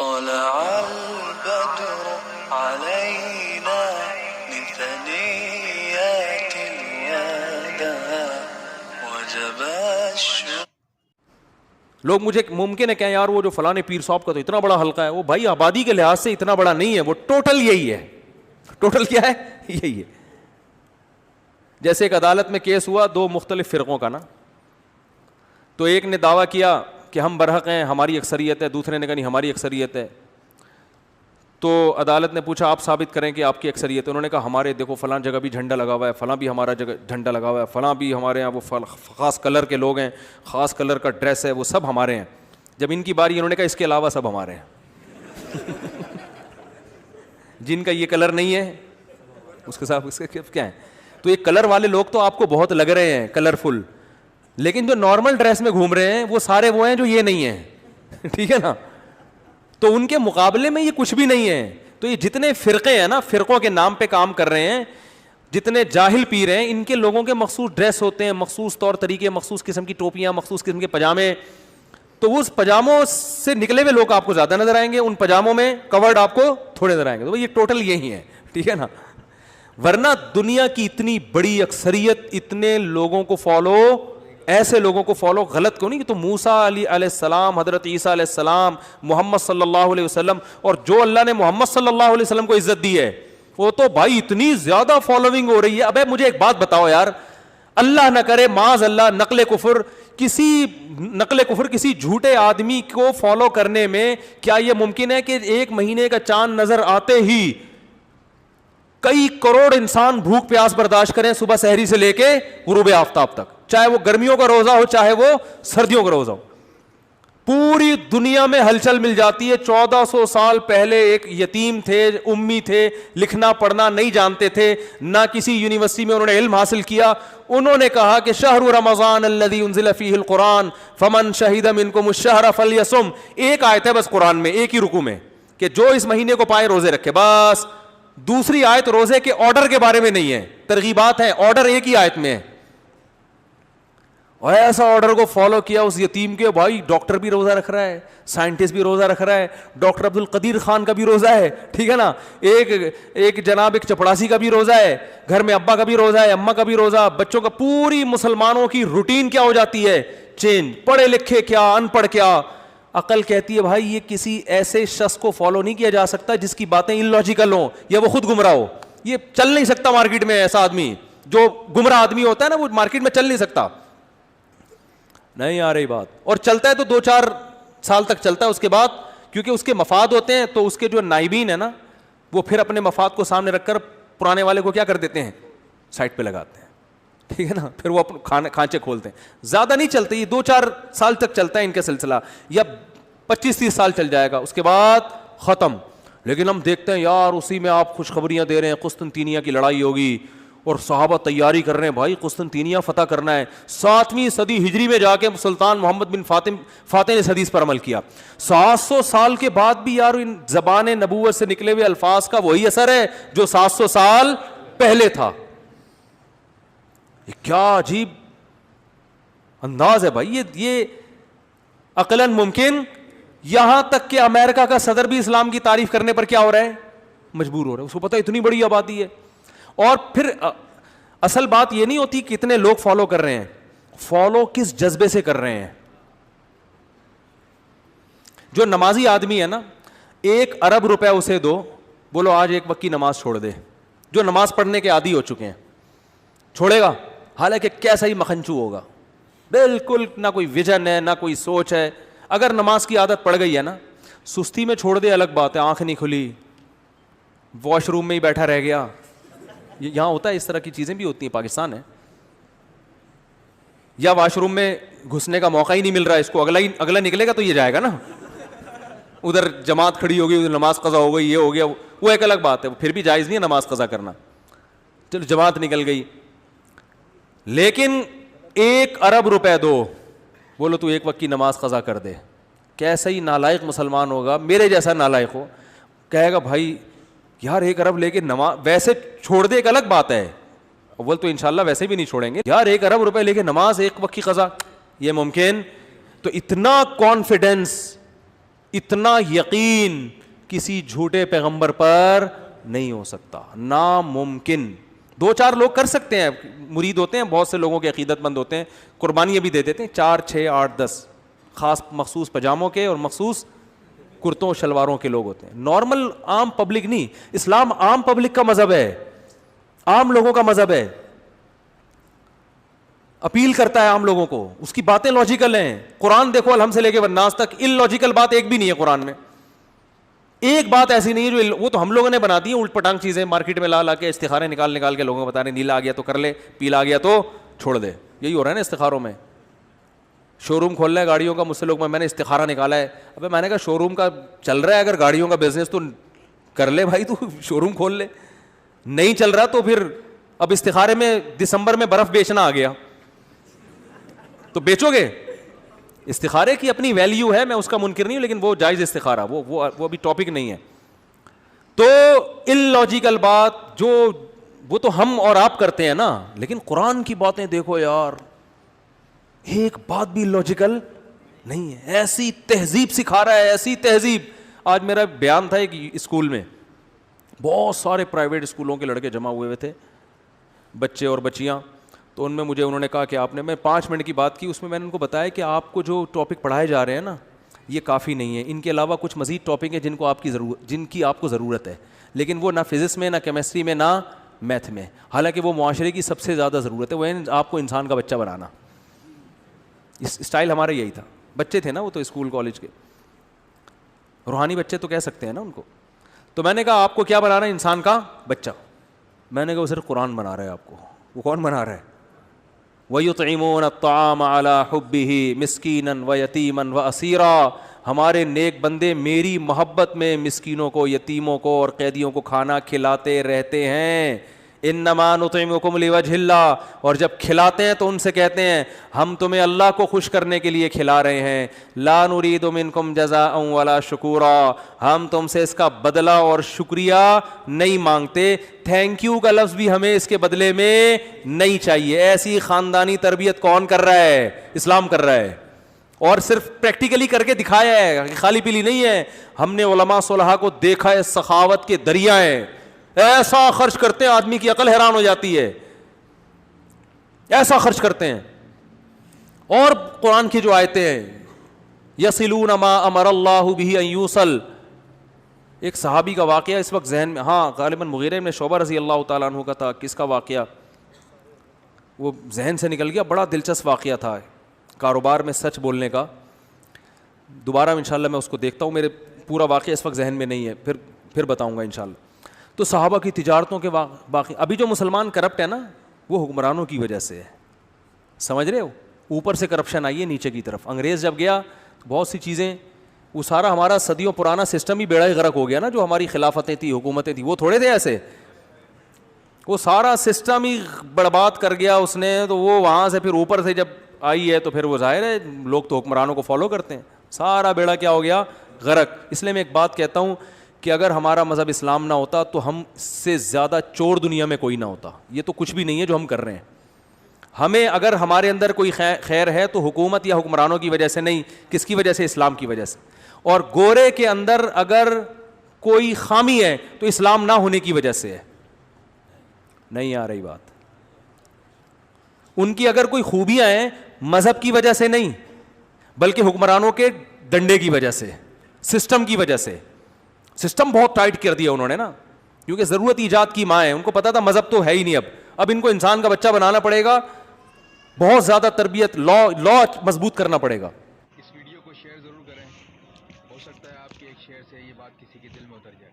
طلع البدر علينا من ثنيات الوداع وجب الشكر. لوگ مجھے ممکن ہے کہ یار وہ جو فلاں پیر صاحب کا تو اتنا بڑا حلقہ ہے، وہ بھائی آبادی کے لحاظ سے اتنا بڑا نہیں ہے، وہ ٹوٹل یہی ہے. ٹوٹل کیا ہے؟ یہی ہے. جیسے ایک عدالت میں کیس ہوا دو مختلف فرقوں کا نا، تو ایک نے دعویٰ کیا کہ ہم برحق ہیں، ہماری اکثریت ہے، دوسرے نے کہا نہیں ہماری اکثریت ہے. تو عدالت نے پوچھا آپ ثابت کریں کہ آپ کی اکثریت ہے. انہوں نے کہا ہمارے دیکھو فلاں جگہ بھی جھنڈا لگا ہوا ہے، فلاں بھی ہمارا جگہ جھنڈا لگا ہوا ہے، فلاں بھی ہمارے یہاں وہ خاص کلر کے لوگ ہیں، خاص کلر کا ڈریس ہے، وہ سب ہمارے ہیں. جب ان کی باری انہوں نے کہا اس کے علاوہ سب ہمارے ہیں. جن کا یہ کلر نہیں ہے اس کے ساتھ اس کے کیا ہے. تو یہ کلر والے لوگ تو آپ کو بہت لگ رہے ہیں کلرفل، لیکن جو نارمل ڈریس میں گھوم رہے ہیں وہ سارے وہ ہیں جو یہ نہیں ہیں. ٹھیک ہے نا. تو ان کے مقابلے میں یہ کچھ بھی نہیں ہے. تو یہ جتنے فرقے ہیں نا، فرقوں کے نام پہ کام کر رہے ہیں، جتنے جاہل پیر ہیں، ان کے لوگوں کے مخصوص ڈریس ہوتے ہیں، مخصوص طور طریقے، مخصوص قسم کی ٹوپیاں، مخصوص قسم کے پجامے. تو اس پجاموں سے نکلے ہوئے لوگ آپ کو زیادہ نظر آئیں گے، ان پجاموں میں کورڈ آپ کو تھوڑے نظر آئیں گے. تو یہ ٹوٹل یہی ہے. ٹھیک ہے نا. ورنہ دنیا کی اتنی بڑی اکثریت اتنے لوگوں کو فالو، ایسے لوگوں کو فالو غلط کیوں نہیں کہ تو موسیٰ علیہ السلام، حضرت عیسیٰ علیہ السلام، محمد صلی اللہ علیہ وسلم، اور جو اللہ نے محمد صلی اللہ علیہ وسلم کو عزت دی ہے وہ تو بھائی اتنی زیادہ فالوونگ ہو رہی ہے. ابے مجھے ایک بات بتاؤ یار، اللہ نہ کرے معاذ اللہ نقل کفر کسی جھوٹے آدمی کو فالو کرنے میں کیا یہ ممکن ہے کہ ایک مہینے کا چاند نظر آتے ہی کئی کروڑ انسان بھوک پیاس برداشت کریں صبح سحری سے لے کے غروب آفتاب تک، چاہے وہ گرمیوں کا روزہ ہو چاہے وہ سردیوں کا روزہ ہو. پوری دنیا میں ہلچل مل جاتی ہے. 1400 سال پہلے ایک یتیم تھے، امی تھے، لکھنا پڑھنا نہیں جانتے تھے، نہ کسی یونیورسٹی میں انہوں نے علم حاصل کیا. انہوں نے کہا کہ شہر رمضان الذی انزل فیہ القرآن فمن شہد منکم الشہر فلیصم. ایک آیت ہے بس قرآن میں، ایک ہی رکوع میں، کہ جو اس مہینے کو پائے روزے رکھے بس. دوسری آیت روزے کے آرڈر کے بارے میں نہیں ہے، ترغیبات ہیں، آرڈر ایک ہی آیت میں ہے. اور ایسا آرڈر کو فالو کیا اس یتیم کے. بھائی ڈاکٹر بھی روزہ رکھ رہا ہے، سائنٹسٹ بھی روزہ رکھ رہا ہے، ڈاکٹر عبد القدیر خان کا بھی روزہ ہے. ٹھیک ہے نا. ایک جناب ایک چپڑاسی کا بھی روزہ ہے، گھر میں ابا کا بھی روزہ ہے، اماں کا بھی روزہ، بچوں کا. پوری مسلمانوں کی روٹین کیا ہو جاتی ہے؟ چینج. پڑھے لکھے کیا، ان پڑھ کیا. عقل کہتی ہے بھائی یہ کسی ایسے شخص کو فالو نہیں کیا جا سکتا جس کی باتیں ان لاجیکل ہوں یا وہ خود گمراہ ہو. یہ چل نہیں سکتا مارکیٹ میں. ایسا آدمی جو گمراہ آدمی ہوتا ہے نا وہ مارکیٹ میں چل نہیں سکتا. نہیں آ رہی بات. اور چلتا ہے تو 2-4 سال تک چلتا ہے، اس کے بعد کیونکہ اس کے مفاد ہوتے ہیں تو اس کے جو نائبین ہیں نا وہ پھر اپنے مفاد کو سامنے رکھ کر پرانے والے کو کیا کر دیتے ہیں؟ سائڈ پہ لگاتے ہیں. ٹھیک ہے نا. پھر وہ اپنے کھانچے کھولتے ہیں. زیادہ نہیں چلتے، یہ 2-4 سال تک چلتا ہے ان کا سلسلہ، یا 25-30 سال چل جائے گا، اس کے بعد ختم. لیکن ہم دیکھتے ہیں یار اسی میں آپ خوشخبریاں دے رہے ہیں، قسطنطینیہ کی لڑائی ہوگی اور صحابہ تیاری کر رہے ہیں بھائی قسطنطینیہ فتح کرنا ہے. 7ویں صدی ہجری میں جا کے سلطان محمد بن فاتح نے اس حدیث پر عمل کیا. 700 سال کے بعد بھی یار ان زبان نبوت سے نکلے ہوئے الفاظ کا وہی اثر ہے جو 700 سال پہلے تھا. یہ کیا عجیب انداز ہے بھائی. یہ عقلاً ممکن. یہاں تک کہ امریکہ کا صدر بھی اسلام کی تعریف کرنے پر کیا ہو رہا ہے؟ مجبور ہو رہا ہے. اس کو پتہ اتنی بڑی آبادی ہے. اور پھر اصل بات یہ نہیں ہوتی کہ کتنے لوگ فالو کر رہے ہیں، فالو کس جذبے سے کر رہے ہیں. جو نمازی آدمی ہے نا، 1 ارب روپے اسے دو، بولو آج ایک وقت کی نماز چھوڑ دے. جو نماز پڑھنے کے عادی ہو چکے ہیں چھوڑے گا، حالانکہ کیسا ہی مکھنچو ہوگا، بالکل نہ کوئی ویژن ہے نہ کوئی سوچ ہے. اگر نماز کی عادت پڑ گئی ہے نا، سستی میں چھوڑ دے الگ بات ہے، آنکھ نہیں کھلی، واش روم میں ہی بیٹھا رہ گیا. یہاں ہوتا ہے، اس طرح کی چیزیں بھی ہوتی ہیں، پاکستان ہے. یا واش روم میں گھسنے کا موقع ہی نہیں مل رہا ہے اس کو، اگلا نکلے گا تو یہ جائے گا نا. ادھر جماعت کھڑی ہوگی، ادھر نماز قضا ہو گئی، یہ ہو گیا، وہ ایک الگ بات ہے، پھر بھی جائز نہیں ہے نماز قضا کرنا. چلو جماعت نکل گئی، لیکن 1 ارب روپے دو، بولو تو ایک وقت کی نماز قضا کر دے. کیسا ہی نالائق مسلمان ہوگا، میرے جیسا نالائق ہو، کہے گا بھائی یار 1 ارب لے کے نماز ویسے چھوڑ دے، ایک الگ بات ہے، اول تو انشاءاللہ ویسے بھی نہیں چھوڑیں گے. یار 1 ارب روپے لے کے نماز ایک وقت کی قضا، یہ ممکن؟ تو اتنا کانفیڈنس اتنا یقین کسی جھوٹے پیغمبر پر نہیں ہو سکتا, ناممکن. 2-4 لوگ کر سکتے ہیں, مرید ہوتے ہیں, بہت سے لوگوں کے عقیدت مند ہوتے ہیں, قربانیاں بھی دے دیتے ہیں, 4, 6, 8, 10 خاص مخصوص پجاموں کے اور مخصوص کرتوں شلواروں کے لوگ ہوتے ہیں. نارمل عام پبلک نہیں. اسلام عام پبلک کا مذہب ہے, عام لوگوں کا مذہب ہے, اپیل کرتا ہے عام لوگوں کو, اس کی باتیں لاجیکل ہیں. قرآن دیکھو الحمد سے لے کے والناس تک, ان لاجیکل بات ایک بھی نہیں ہے قرآن میں. ایک بات ایسی نہیں ہے جو, وہ تو ہم لوگوں نے بنا دی ہیں الٹ پٹانگ چیزیں, مارکیٹ میں لا کے استخارے نکال کے لوگوں کو بتا رہے ہیں نیلا آ گیا تو کر لے, پیلا آ گیا تو چھوڑ دے. یہی ہو رہا ہے نا استخاروں میں. شو روم کھول رہا ہے گاڑیوں کا, مجھ سے لوگ, میں نے استخارہ نکالا ہے. ابے میں نے کہا شو روم کا چل رہا ہے اگر گاڑیوں کا بزنس تو کر لے بھائی, تو شو روم کھول لے. نہیں چل رہا تو پھر اب استخارے میں دسمبر میں برف بیچنا آ گیا تو بیچو گے. استخارے کی اپنی ویلیو ہے, میں اس کا منکر نہیں ہوں, لیکن وہ جائز استخارہ, وہ ابھی ٹاپک نہیں ہے. تو ان لاجیکل بات جو وہ تو ہم اور آپ کرتے ہیں نا, لیکن قرآن کی باتیں دیکھو یار, ایک بات بھی لاجیکل نہیں ہے. ایسی تہذیب سکھا رہا ہے, ایسی تہذیب. آج میرا بیان تھا ایک اسکول میں, بہت سارے پرائیویٹ اسکولوں کے لڑکے جمع ہوئے تھے, بچے اور بچیاں. تو ان میں مجھے انہوں نے کہا کہ آپ نے, میں 5 منٹ کی بات کی, اس میں نے ان کو بتایا کہ آپ کو جو ٹاپک پڑھائے جا رہے ہیں نا یہ کافی نہیں ہے, ان کے علاوہ کچھ مزید ٹاپک ہیں جن کی آپ کو ضرورت ہے, لیکن وہ نہ فزکس میں, نہ کیمسٹری میں, نہ میتھ میں. حالانکہ وہ معاشرے کی سب سے زیادہ ضرورت ہے, وہ آپ کو انسان کا بچہ بنانا. اسٹائل ہمارا یہی تھا. بچے تھے نا وہ تو اسکول کالج کے, روحانی بچے تو کہہ سکتے ہیں نا ان کو. تو میں نے کہا آپ کو کیا بنانا ہے؟ انسان کا بچہ. میں نے کہا وہ صرف قرآن بنا رہا ہے آپ کو. وہ کون بنا رہا ہے؟ وَيُطْعِمُونَ الطَّعَامَ عَلَىٰ حُبِّهِ مِسْكِينًا وَيَتِيمًا وَأَسِيرًا. ہمارے نیک بندے میری محبت میں مسکینوں کو, یتیموں کو اور قیدیوں کو کھانا کھلاتے رہتے ہیں. انما نطعمکم لوجہ اللہ. اور جب کھلاتے ہیں تو ان سے کہتے ہیں ہم تمہیں اللہ کو خوش کرنے کے لیے کھلا رہے ہیں. لا نرید منکم جزاء ولا شکورا. ہم تم سے اس کا بدلہ اور شکریہ نہیں مانگتے, تھینک یو کا لفظ بھی ہمیں اس کے بدلے میں نہیں چاہیے. ایسی خاندانی تربیت کون کر رہا ہے؟ اسلام کر رہا ہے. اور صرف پریکٹیکلی کر کے دکھایا ہے, خالی پیلی نہیں ہے. ہم نے علماء صلحاء کو دیکھا ہے, سخاوت کے دریا ہیں, ایسا خرچ کرتے ہیں آدمی کی عقل حیران ہو جاتی ہے, ایسا خرچ کرتے ہیں. اور قرآن کی جو آیتیں ہیں, یصلون ما امر اللہ بہ ان یوصل. ایک صحابی کا واقعہ اس وقت ذہن میں, ہاں غالباً مغیرہ بن شعبہ رضی اللہ تعالیٰ عنہ کا تھا. کس کا واقعہ وہ ذہن سے نکل گیا, بڑا دلچسپ واقعہ تھا, کاروبار میں سچ بولنے کا. دوبارہ انشاءاللہ میں اس کو دیکھتا ہوں, میرے پورا واقعہ اس وقت ذہن میں نہیں ہے, پھر بتاؤں گا انشاءاللہ. تو صحابہ کی تجارتوں کے باقی, ابھی جو مسلمان کرپٹ ہے نا وہ حکمرانوں کی وجہ سے ہے, سمجھ رہے ہو. اوپر سے کرپشن آئی ہے نیچے کی طرف. انگریز جب گیا بہت سی چیزیں, وہ سارا ہمارا صدیوں پرانا سسٹم ہی بیڑا غرق ہو گیا نا. جو ہماری خلافتیں تھیں, حکومتیں تھیں, وہ تھوڑے تھے ایسے, وہ سارا سسٹم ہی برباد کر گیا اس نے. تو وہ وہاں سے پھر اوپر سے جب آئی ہے تو پھر وہ ظاہر ہے لوگ تو حکمرانوں کو فالو کرتے ہیں, سارا بیڑا کیا ہو گیا؟ غرق. اس لیے میں ایک بات کہتا ہوں کہ اگر ہمارا مذہب اسلام نہ ہوتا تو ہم سے زیادہ چور دنیا میں کوئی نہ ہوتا. یہ تو کچھ بھی نہیں ہے جو ہم کر رہے ہیں. ہمیں اگر ہمارے اندر کوئی خیر ہے تو حکومت یا حکمرانوں کی وجہ سے نہیں, کس کی وجہ سے؟ اسلام کی وجہ سے. اور گورے کے اندر اگر کوئی خامی ہے تو اسلام نہ ہونے کی وجہ سے ہے. نہیں آ رہی بات. ان کی اگر کوئی خوبیاں ہیں مذہب کی وجہ سے نہیں, بلکہ حکمرانوں کے ڈنڈے کی وجہ سے, سسٹم کی وجہ سے. سسٹم بہت ٹائٹ کر دیا انہوں نے نا, کیونکہ ضرورت ایجاد کی ماں ہے. ان کو پتا تھا مذہب تو ہے ہی نہیں, اب ان کو انسان کا بچہ بنانا پڑے گا, بہت زیادہ تربیت, لا مضبوط کرنا پڑے گا. اس ویڈیو کو شیئر ضرور کریں, ہو سکتا ہے آپ کے ایک شیئر سے یہ بات کسی کے دل میں اتر جائے.